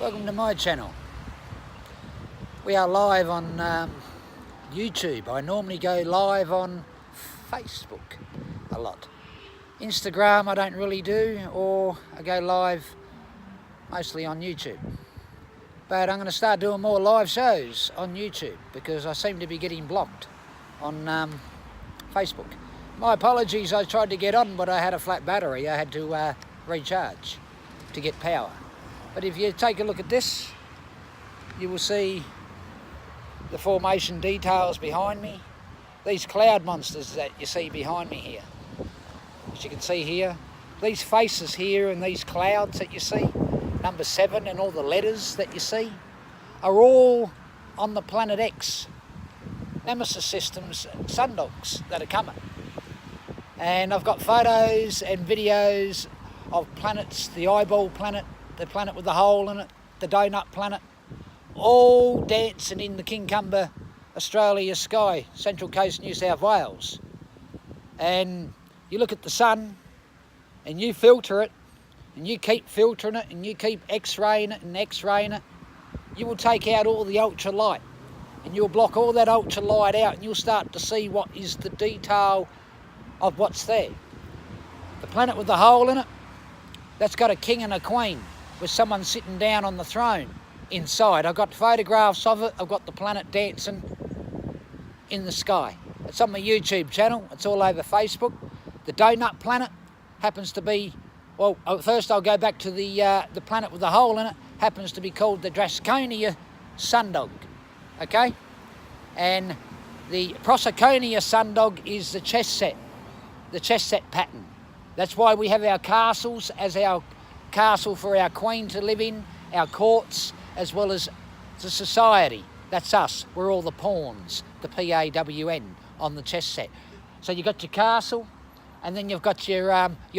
Welcome to my channel. We are live on YouTube. I normally go live on Facebook a lot. Instagram I don't really do, or I go live mostly on YouTube. But I'm going to start doing more live shows on YouTube because I seem to be getting blocked on Facebook. My apologies, I tried to get on but I had a flat battery. I had to recharge to get power. But if you take a look at this, you will see the formation details behind me. These cloud monsters that you see behind me here. As you can see here, these faces here and these clouds that you see, number 7 and all the letters that you see, are all on the Planet X, Nemesis Systems sundogs that are coming. And I've got photos and videos of planets, the eyeball planet, the planet with the hole in it, the donut planet, all dancing in the Kincumber, Australia sky, Central Coast, New South Wales. And you look at the sun and you filter it and you keep filtering it and you keep x-raying it and x-raying it, you will take out all the ultralight and you'll block all that ultralight out and you'll start to see what is the detail of what's there. The planet with the hole in it, that's got a king and a queen with someone sitting down on the throne inside. I've got photographs of it. I've got the planet dancing in the sky. It's on my YouTube channel. It's all over Facebook. The donut planet happens to be, well, first I'll go back to the planet with the hole in it, happens to be called the Draconia sundog, okay? And the Proserpina sundog is the chess set pattern. That's why we have our castles as our castle for our queen to live in, our courts, as well as the society. That's us. We're all the pawns, the P-A-W-N, on the chess set. So you've got your castle, and then you've got your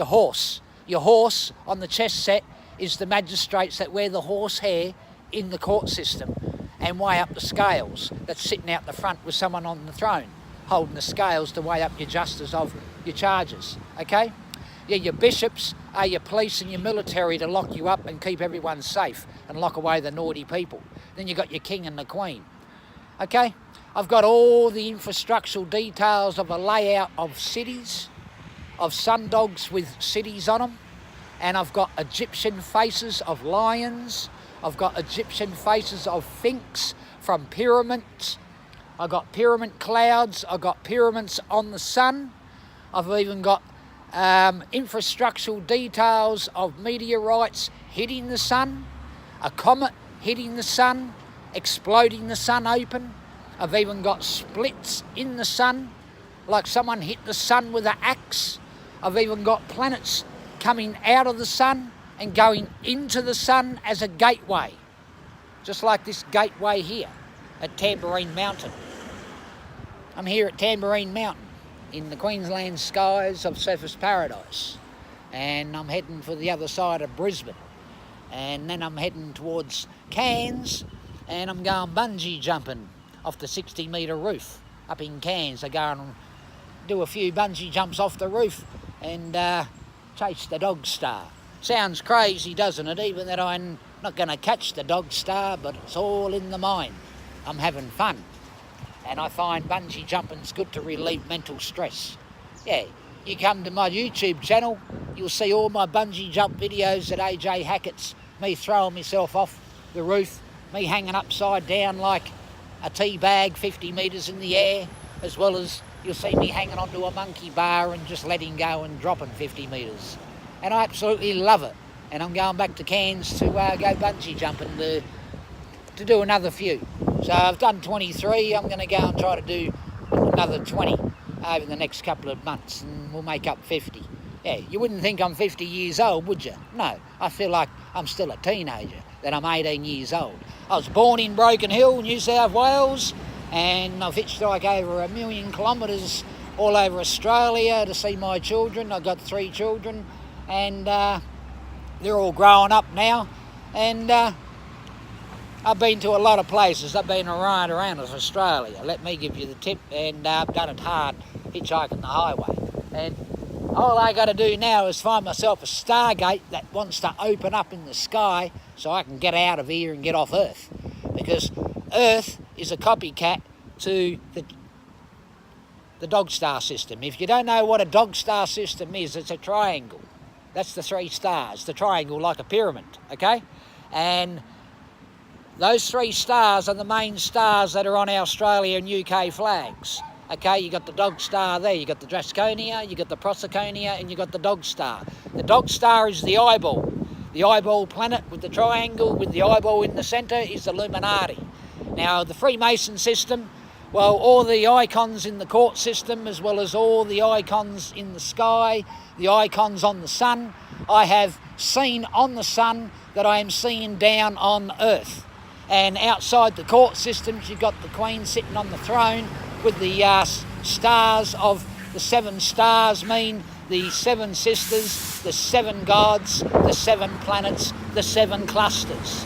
horse. Your horse on the chess set is the magistrates that wear the horse hair in the court system and weigh up the scales. That's sitting out the front with someone on the throne, holding the scales to weigh up your justice of your charges, okay? Yeah, your bishops are your police and your military to lock you up and keep everyone safe and lock away the naughty people. Then you've got your king and the queen. Okay? I've got all the infrastructural details of a layout of cities, of sundogs with cities on them. And I've got Egyptian faces of lions. I've got Egyptian faces of sphinx from pyramids. I've got pyramid clouds. I've got pyramids on the sun. I've even got infrastructural details of meteorites hitting the sun, a comet hitting the sun, exploding the sun open. I've even got splits in the sun, like someone hit the sun with an axe. I've even got planets coming out of the sun and going into the sun as a gateway, just like this gateway here at Tamborine Mountain. I'm here at Tamborine Mountain in the Queensland skies of Surfers Paradise, and I'm heading for the other side of Brisbane, and then I'm heading towards Cairns, and I'm going bungee jumping off the 60-metre roof up in Cairns. I go and do a few bungee jumps off the roof and chase the dog star. Sounds crazy, doesn't it? Even that I'm not going to catch the dog star, but it's all in the mind. I'm having fun. And I find bungee jumping's good to relieve mental stress. Yeah, you come to my YouTube channel, you'll see all my bungee jump videos at AJ Hackett's, me throwing myself off the roof, me hanging upside down like a tea bag 50 metres in the air, as well as you'll see me hanging onto a monkey bar and just letting go and dropping 50 metres. And I absolutely love it. And I'm going back to Cairns to go bungee jumping to do another few. So I've done 23, I'm going to go and try to do another 20 over the next couple of months, and we'll make up 50. Yeah, you wouldn't think I'm 50 years old, would you? No, I feel like I'm still a teenager, that I'm 18 years old. I was born in Broken Hill, New South Wales, and I've hitchhiked over 1 million kilometres all over Australia to see my children. I've got 3 children, and they're all growing up now, and I've been to a lot of places. I've been right around Australia. Let me give you the tip. And I've done it hard, hitchhiking the highway. And all I got to do now is find myself a stargate that wants to open up in the sky so I can get out of here and get off Earth. Because Earth is a copycat to the dog star system. If you don't know what a dog star system is, it's a triangle. That's the 3 stars, the triangle like a pyramid, okay? And those 3 stars are the main stars that are on our Australia and UK flags. Okay, you got the dog star there, you got the Draconia, you got the Proserpina, and you got the dog star. The dog star is the eyeball. The eyeball planet with the triangle with the eyeball in the centre is the Illuminati. Now, the Freemason system, well, all the icons in the court system, as well as all the icons in the sky, the icons on the sun, I have seen on the sun that I am seeing down on Earth. And outside the court systems, you've got the Queen sitting on the throne with the stars of the 7 stars, mean the 7 sisters, the 7 gods, the 7 planets, the 7 clusters.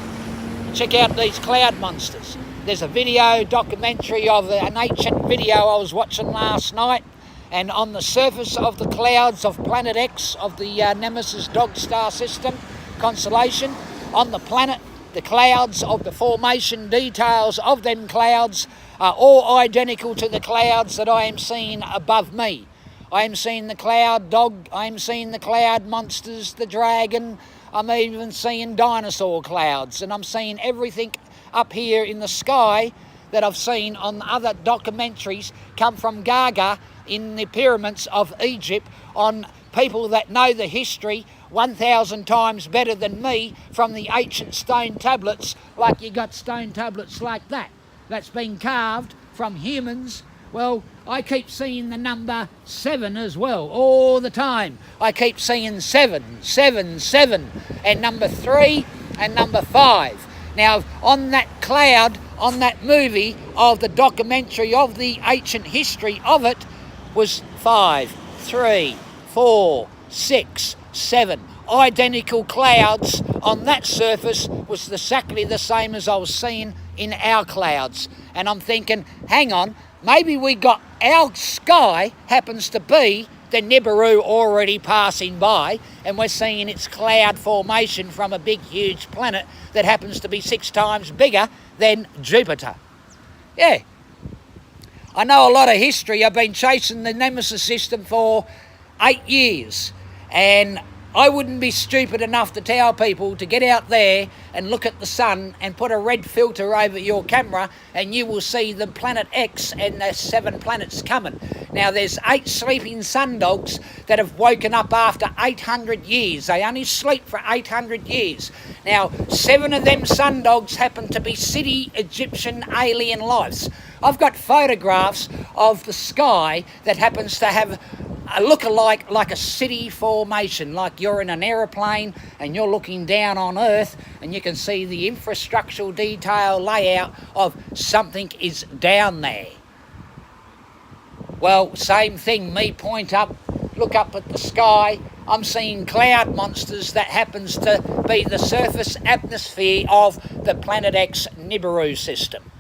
Check out these cloud monsters. There's a video documentary of an ancient video I was watching last night, and on the surface of the clouds of Planet X of the Nemesis dog star system constellation, on the planet, the clouds of the formation details of them clouds are all identical to the clouds that I am seeing above me. I am seeing the cloud dog, I am seeing the cloud monsters, the dragon, I'm even seeing dinosaur clouds, and I'm seeing everything up here in the sky that I've seen on other documentaries come from Gaga in the pyramids of Egypt, on people that know the history 1,000 times better than me from the ancient stone tablets, like you got stone tablets like that, that's been carved from humans. Well, I keep seeing the number 7 as well, all the time. I keep seeing 7, 7, 7, and number 3 and number 5. Now, on that cloud, on that movie of the documentary of the ancient history of it, was 5, 3, 4, 6, 7. Identical clouds on that surface was exactly the same as I was seeing in our clouds. And I'm thinking, hang on, maybe we got our sky happens to be the Nibiru already passing by, and we're seeing its cloud formation from a big, huge planet that happens to be 6 times bigger than Jupiter. Yeah. I know a lot of history. I've been chasing the Nemesis system for 8 years, and I wouldn't be stupid enough to tell people to get out there and look at the sun and put a red filter over your camera, and you will see the planet X and the 7 planets coming. Now, there's 8 sleeping sun dogs that have woken up after 800 years. They only sleep for 800 years. Now, 7 of them sun dogs happen to be city Egyptian alien lives. I've got photographs of the sky that happens to have a look-alike like a city formation, like you're in an aeroplane and you're looking down on Earth and you can see the infrastructural detail layout of something is down there. Well, same thing, me point up, look up at the sky, I'm seeing cloud monsters that happens to be the surface atmosphere of the Planet X Nibiru system.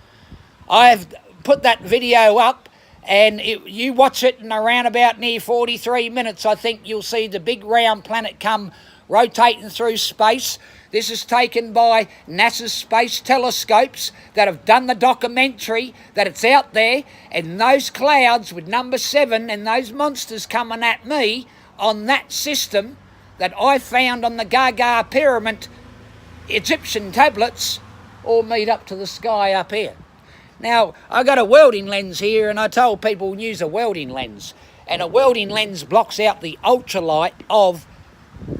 I've put that video up, and you watch it in around about near 43 minutes, I think you'll see the big round planet come rotating through space. This is taken by NASA's space telescopes that have done the documentary that it's out there, and those clouds with number 7 and those monsters coming at me on that system that I found on the Gaga Pyramid Egyptian tablets all meet up to the sky up here. Now, I got a welding lens here, and I told people use a welding lens. And a welding lens blocks out the ultralight of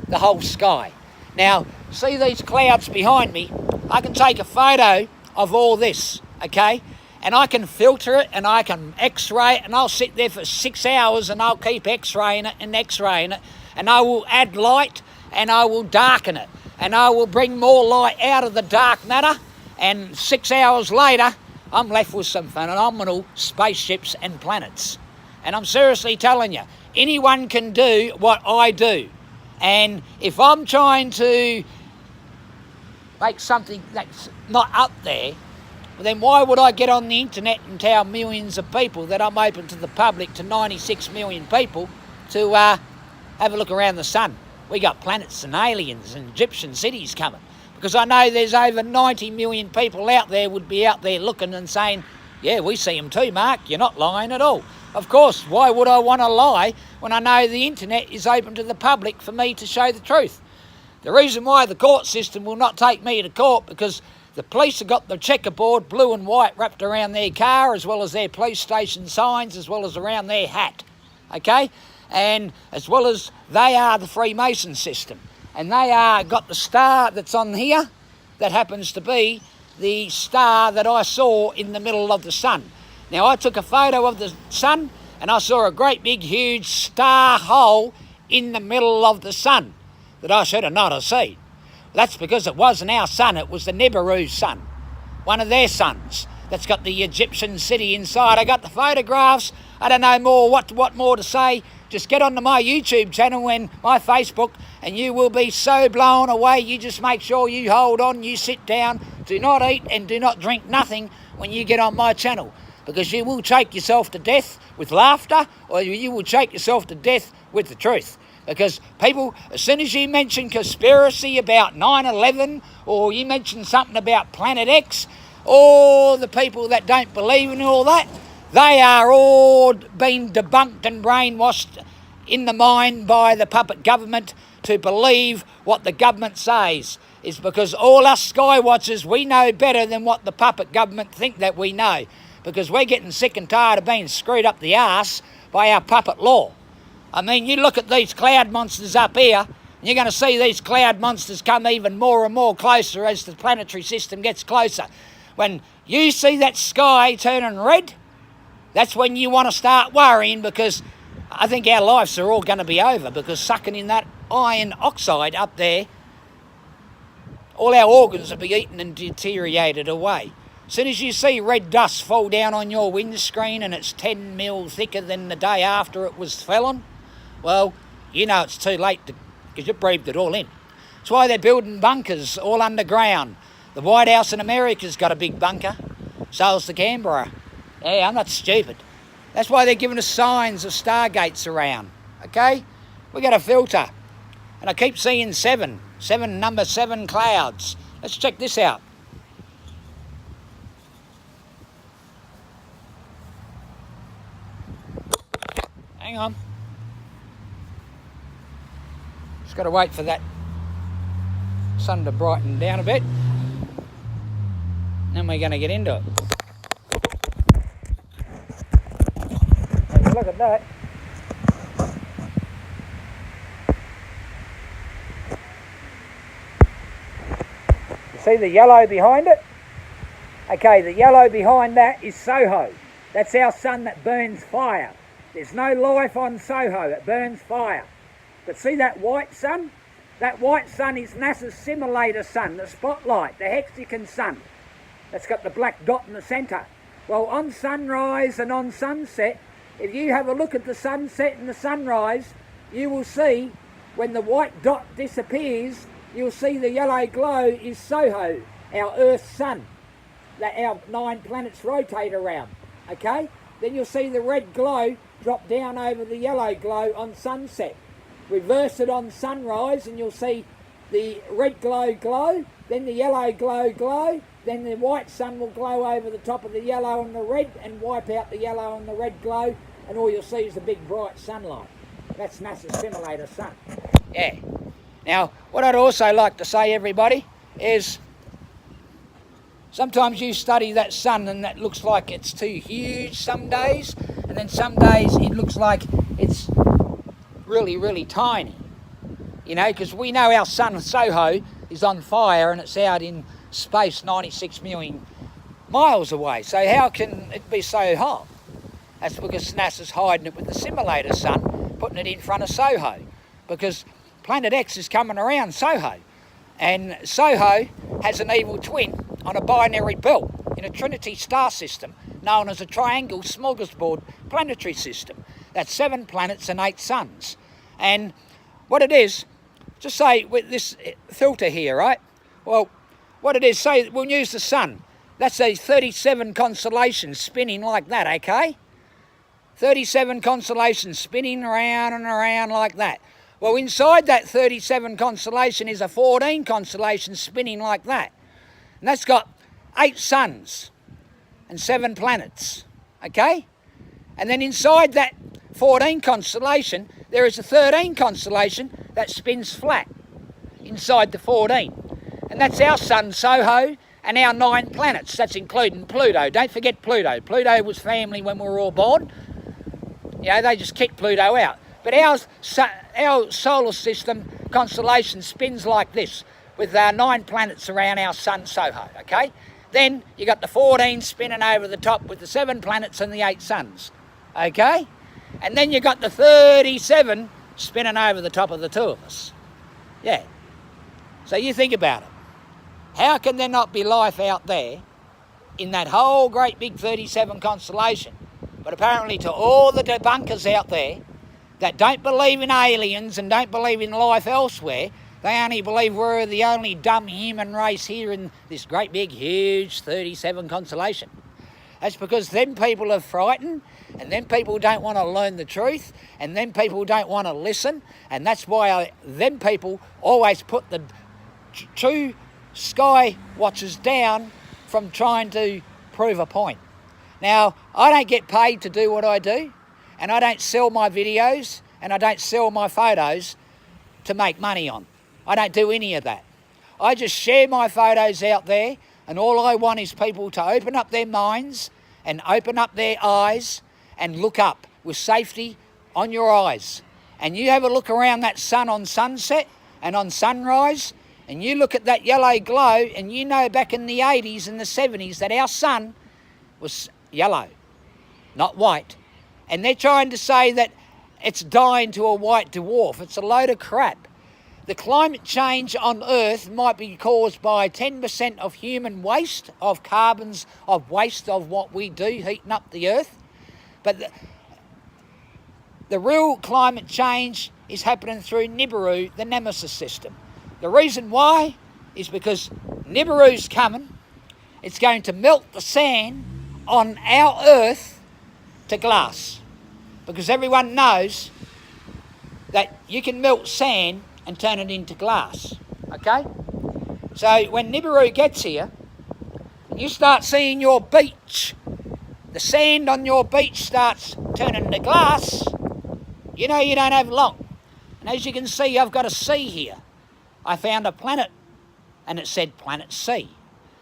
the whole sky. Now, see these clouds behind me? I can take a photo of all this, okay? And I can filter it, and I can x-ray it, and I'll sit there for 6 hours, and I'll keep x-raying it and x-raying it. And I will add light, and I will darken it. And I will bring more light out of the dark matter, and 6 hours later, I'm left with some phenomenal spaceships and planets. And I'm seriously telling you, anyone can do what I do. And if I'm trying to make something that's not up there, then why would I get on the internet and tell millions of people that I'm open to the public, to 96 million people, to have a look around the sun? We got planets and aliens and Egyptian cities coming. Because I know there's over 90 million people out there would be out there looking and saying, yeah, we see them too, Mark, you're not lying at all. Of course, why would I want to lie when I know the internet is open to the public for me to show the truth? The reason why the court system will not take me to court, because the police have got the checkerboard blue and white wrapped around their car, as well as their police station signs, as well as around their hat, okay? And as well as they are the Freemason system. And they are got the star that's on here, that happens to be the star that I saw in the middle of the sun. Now, I took a photo of the sun, and I saw a great big huge star hole in the middle of the sun that I should have not have seen. That's because it wasn't our sun, it was the Nibiru's sun, one of their suns, that's got the Egyptian city inside. I got the photographs. I don't know more what more to say. Just get onto my YouTube channel and my Facebook, and you will be so blown away. You just make sure you hold on, you sit down, do not eat and do not drink nothing when you get on my channel, because you will choke yourself to death with laughter, or you will choke yourself to death with the truth. Because people, as soon as you mention conspiracy about 9/11, or you mention something about Planet X, all the people that don't believe in all that, they are all being debunked and brainwashed in the mind by the puppet government to believe what the government says. Is because all us sky watchers, we know better than what the puppet government think that we know. Because we're getting sick and tired of being screwed up the arse by our puppet law. I mean, you look at these cloud monsters up here, and you're going to see these cloud monsters come even more and more closer as the planetary system gets closer. When you see that sky turning red, that's when you want to start worrying, because I think our lives are all going to be over, because sucking in that iron oxide up there, all our organs will be eaten and deteriorated away. As soon as you see red dust fall down on your windscreen and it's 10 mil thicker than the day after it was fallen, well, you know it's too late because you breathed it all in. That's why they're building bunkers all underground. The White House in America's got a big bunker. So's the Canberra. Yeah, I'm not stupid. That's why they're giving us signs of stargates around, okay? We got a filter. And I keep seeing number 7 clouds. Let's check this out. Hang on. Just got to wait for that sun to brighten down a bit. Then we're going to get into it. Have a look at that. You see the yellow behind it? Okay, the yellow behind that is Soho. That's our sun that burns fire. There's no life on Soho, it burns fire. But see that white sun? That white sun is NASA's simulator sun, the spotlight, the hexagon sun. That's got the black dot in the centre. Well, on sunrise and on sunset, if you have a look at the sunset and the sunrise, you will see when the white dot disappears, you'll see the yellow glow is Soho, our Earth's sun, that our 9 planets rotate around, okay? Then you'll see the red glow drop down over the yellow glow on sunset. Reverse it on sunrise and you'll see the red glow, then the yellow glow, then the white sun will glow over the top of the yellow and the red and wipe out the yellow and the red glow, and all you'll see is a big bright sunlight. That's NASA's simulator sun. Yeah. Now, what I'd also like to say, everybody, is sometimes you study that sun and that looks like it's too huge some days, and then some days it looks like it's really, really tiny. You know, because we know our sun, Soho, is on fire and it's out in space 96 million miles away. So how can it be so hot? That's because NASA's hiding it with the simulator sun, putting it in front of Soho. Because Planet X is coming around Soho. And Soho has an evil twin on a binary belt in a Trinity star system known as a triangle smorgasbord planetary system. That's 7 planets and 8 suns. And what it is, just say with this filter here, right? Well, what it is, say we'll use the sun. That's a 37 constellations spinning like that, okay? 37 constellations spinning around and around like that. Well, inside that 37 constellation is a 14 constellation spinning like that. And that's got 8 suns and 7 planets, okay? And then inside that 14 constellation, there is a 13 constellation that spins flat inside the 14. And that's our sun, Soho, and our 9 planets. That's including Pluto. Don't forget Pluto. Pluto was family when we were all born. You know, they just kicked Pluto out. But our solar system constellation spins like this, with 9 planets around our sun, Soho, okay? Then you got the 14 spinning over the top with the 7 planets and the 8 suns, okay? And then you got the 37 spinning over the top of the 2 of us. Yeah. So you think about it. How can there not be life out there in that whole great big 37 constellation? But apparently to all the debunkers out there that don't believe in aliens and don't believe in life elsewhere, they only believe we're the only dumb human race here in this great big huge 37 constellation. That's because them people are frightened, and them people don't want to learn the truth, and them people don't want to listen, and that's why them people always put the true sky watchers down from trying to prove a point. Now, I don't get paid to do what I do, and I don't sell my videos, and I don't sell my photos to make money on. I don't do any of that. I just share my photos out there, and all I want is people to open up their minds and open up their eyes and look up with safety on your eyes. And you have a look around that sun on sunset and on sunrise, and you look at that yellow glow, and you know back in the 80s and the 70s that our sun was yellow, not white. And they're trying to say that it's dying to a white dwarf. It's a load of crap. The climate change on Earth might be caused by 10% of human waste, of carbons, of waste of what we do, heating up the Earth. But the real climate change is happening through Nibiru, the Nemesis system. The reason why is because Nibiru's coming. It's going to melt the sand on our Earth to glass. Because everyone knows that you can melt sand and turn it into glass, okay? So when Nibiru gets here, and you start seeing your beach, the sand on your beach starts turning into glass, you know you don't have long. And as you can see, I've got a C here. I found a planet, and it said Planet C.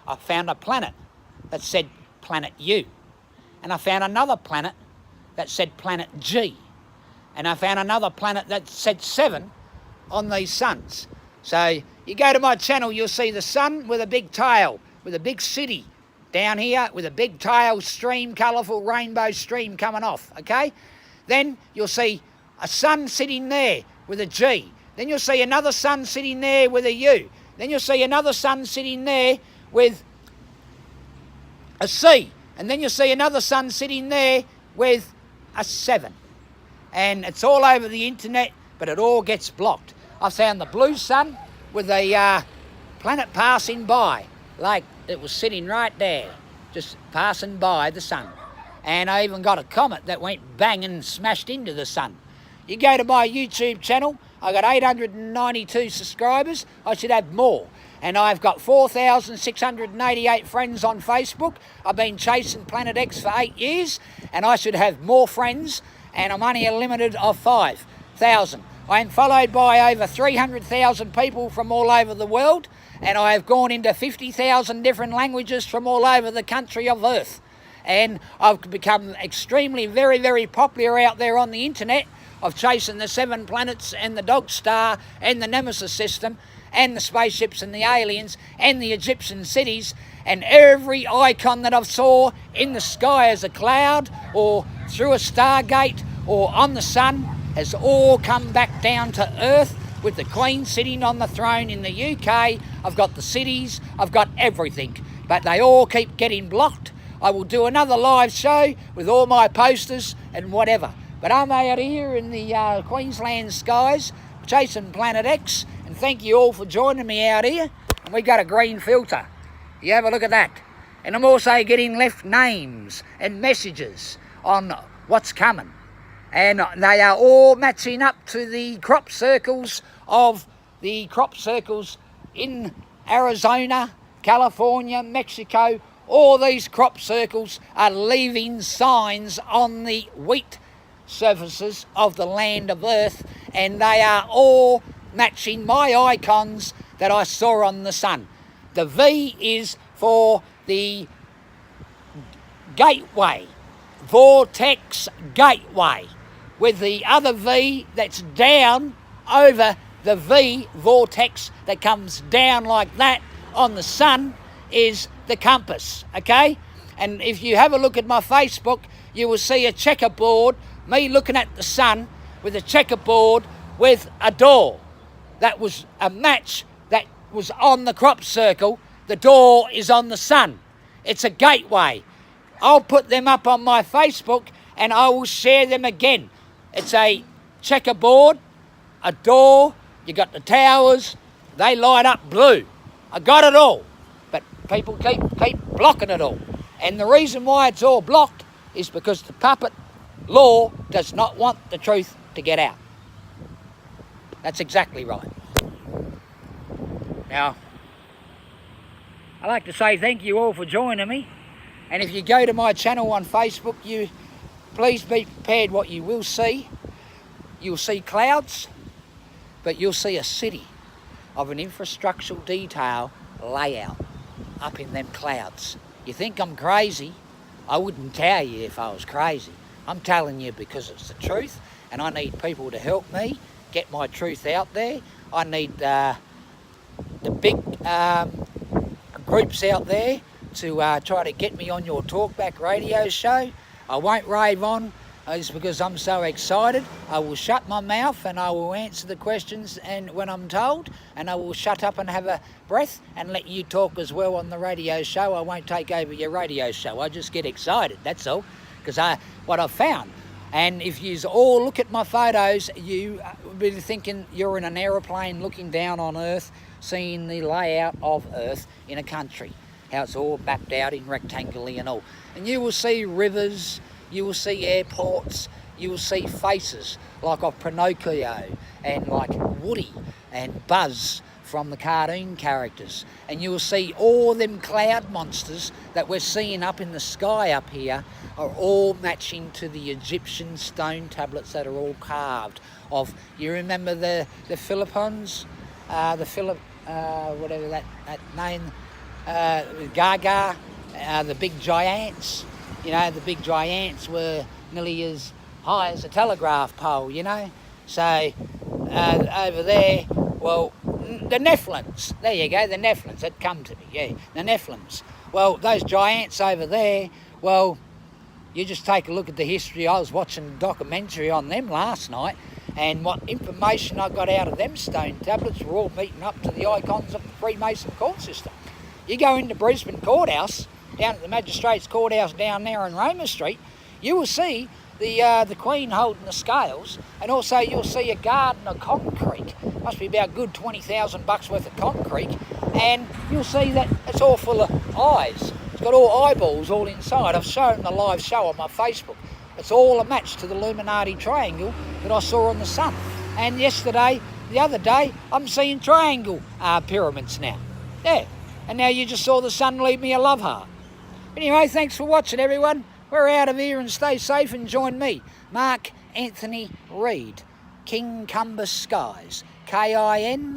I found a planet that said Planet U. And I found another planet that said Planet G. And I found another planet that said 7 on these suns. So you go to my channel, you'll see the sun with a big tail, with a big city down here, with a big tail stream, colourful rainbow stream coming off, okay? Then you'll see a sun sitting there with a G. Then you'll see another sun sitting there with a U. Then you'll see another sun sitting there with a C. And then you'll see another sun sitting there with a 7. And it's all over the internet, but it all gets blocked. I found the blue sun with a planet passing by, like it was sitting right there, just passing by the sun. And I even got a comet that went bang and smashed into the sun. You go to my YouTube channel, I got 892 subscribers. I should have more. And I've got 4,688 friends on Facebook. I've been chasing Planet X for 8 years, and I should have more friends, and I'm only a limited of 5,000. I am followed by over 300,000 people from all over the world, and I have gone into 50,000 different languages from all over the country of Earth. And I've become extremely, very, very popular out there on the internet of chasing the 7 planets and the Dog Star and the Nemesis system and the spaceships and the aliens and the Egyptian cities, and every icon that I've saw in the sky as a cloud or through a stargate or on the sun has all come back down to Earth with the Queen sitting on the throne in the UK. I've got the cities, I've got everything, but they all keep getting blocked. I will do another live show with all my posters and whatever. But I'm out here in the Queensland skies chasing Planet X, and thank you all for joining me out here. And we got a green filter. You have a look at that. And I'm also getting left names and messages on what's coming. And they are all matching up to the crop circles in Arizona, California, Mexico. All these crop circles are leaving signs on the wheat surfaces of the land of Earth, and they are all matching my icons that I saw on the sun. The V is for the gateway, vortex gateway, with the other V that's down over the V vortex that comes down like that on the sun is the compass, okay? And if you have a look at my Facebook, you will see a checkerboard, me looking at the sun with a checkerboard with a door. That was a match that was on the crop circle. The door is on the sun. It's a gateway. I'll put them up on my Facebook and I will share them again. It's a checkerboard, a door, you got the towers, they light up blue. I got it all, but people keep blocking it all. And the reason why it's all blocked is because the puppet law does not want the truth to get out. That's exactly right. Now, I'd like to say thank you all for joining me. And if you go to my channel on Facebook, please be prepared what you will see. You'll see clouds, but you'll see a city of an infrastructural detail layout up in them clouds. You think I'm crazy? I wouldn't tell you if I was crazy. I'm telling you because it's the truth, and I need people to help me get my truth out there. I need the big groups out there to try to get me on your Talkback radio show. I won't rave on. It's because I'm so excited. I will shut my mouth and I will answer the questions and when I'm told, and I will shut up and have a breath and let you talk as well on the radio show. I won't take over your radio show. I just get excited, that's all, because what I've found. And if you all look at my photos, you will be thinking you're in an aeroplane looking down on Earth, seeing the layout of Earth in a country, how it's all mapped out in rectangly and all. And you will see rivers, you will see airports, you will see faces like of Pinocchio and like Woody and Buzz from the cartoon characters. And you will see all them cloud monsters that we're seeing up in the sky up here are all matching to the Egyptian stone tablets that are all carved of. You remember the Philippines, whatever that name, Gaga, the big giants. You know, the big giants were nearly as high as a telegraph pole, you know. So, over there, well, the Nephilims, there you go, the Nephilims, that come to me, yeah, the Nephilims. Well, those giants over there, well, you just take a look at the history. I was watching a documentary on them last night, and what information I got out of them stone tablets were all meeting up to the icons of the Freemason court system. You go into Brisbane Courthouse, down at the Magistrates Courthouse down there on Roma Street, you will see the Queen holding the scales, and also you'll see a garden of concrete. Must be about good $20,000 worth of concrete, and you'll see that it's all full of eyes. It's got all eyeballs all inside. I've shown the live show on my Facebook. It's all a match to the Illuminati triangle that I saw on the sun. And the other day, I'm seeing triangle pyramids now. Yeah, and now you just saw the sun leave me a love heart. Anyway, thanks for watching, everyone. We're out of here, and stay safe and join me, Mark Anthony Reid, King Cumber Skies, KINCUMBER,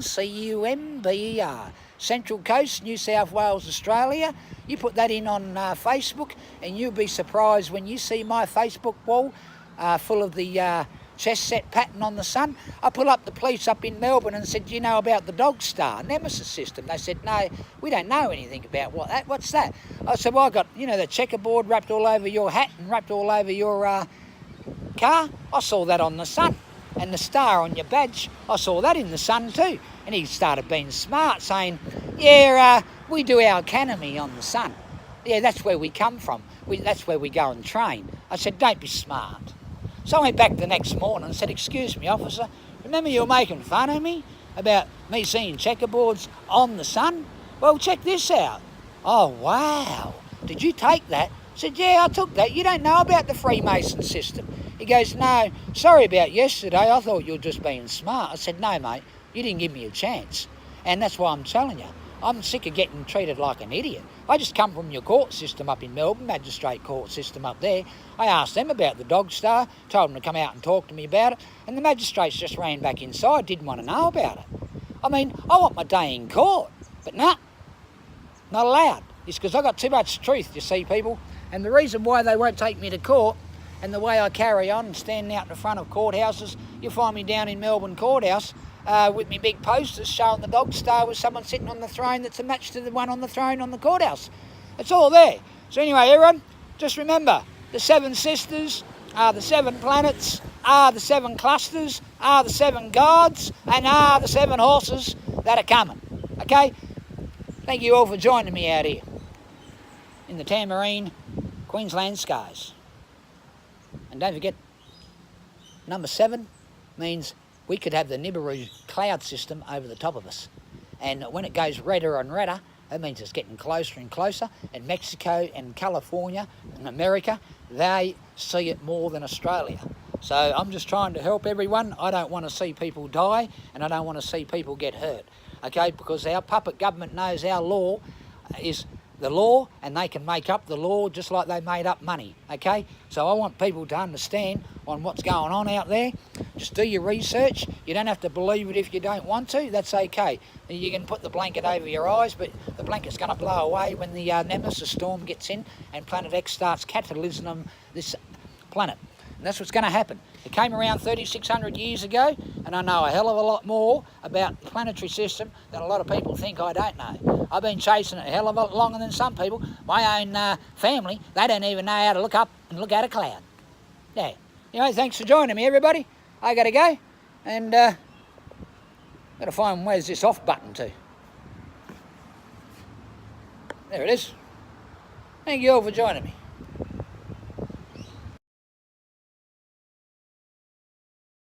Central Coast, New South Wales, Australia. You put that in on Facebook, and you'll be surprised when you see my Facebook wall full of the chess set pattern on the sun. I pulled up the police up in Melbourne and said, do you know about the Dog Star Nemesis system? They said, no, we don't know anything about what's that? I said, well, I got, the checkerboard wrapped all over your hat and wrapped all over your car. I saw that on the sun. And the star on your badge, I saw that in the sun too. And he started being smart, saying, yeah, we do our academy on the sun. Yeah, that's where we come from. That's where we go and train. I said, don't be smart. So I went back the next morning and said, excuse me, officer, remember you were making fun of me about me seeing checkerboards on the sun? Well, check this out. Oh, wow. Did you take that? I said, yeah, I took that. You don't know about the Freemason system. He goes, no, sorry about yesterday. I thought you were just being smart. I said, no, mate, you didn't give me a chance. And that's why I'm telling you. I'm sick of getting treated like an idiot. I just come from your court system up in Melbourne, magistrate court system up there. I asked them about the Dog Star, told them to come out and talk to me about it, and the magistrates just ran back inside, didn't want to know about it. I mean, I want my day in court, but nah, not allowed. It's because I've got too much truth, you see, people. And the reason why they won't take me to court, and the way I carry on and standing out in front of courthouses, you'll find me down in Melbourne Courthouse with me big posters showing the Dog Star with someone sitting on the throne that's a match to the one on the throne on the courthouse. It's all there. So anyway, everyone, just remember, the 7 sisters are the 7 planets, are the 7 clusters, are the 7 gods, and are the 7 horses that are coming. Okay? Thank you all for joining me out here in the Tamarine, Queensland skies. And don't forget, number 7 means we could have the Nibiru cloud system over the top of us. And when it goes redder and redder, that means it's getting closer and closer. And Mexico and California and America, they see it more than Australia. So I'm just trying to help everyone. I don't want to see people die, and I don't want to see people get hurt. Okay, because our puppet government knows our law is the law, and they can make up the law just like they made up money. Okay, so I want people to understand on what's going on out there. Just do your research. You don't have to believe it if you don't want to. That's okay. You can put the blanket over your eyes, but the blanket's going to blow away when the Nemesis storm gets in and Planet X starts catalysing this planet. And that's what's going to happen. It came around 3,600 years ago, and I know a hell of a lot more about the planetary system than a lot of people think I don't know. I've been chasing it a hell of a lot longer than some people. My own family, they don't even know how to look up and look at a cloud. Yeah. Anyway, thanks for joining me, everybody. I got to go, and got to find where's this off button to. There it is. Thank you all for joining me.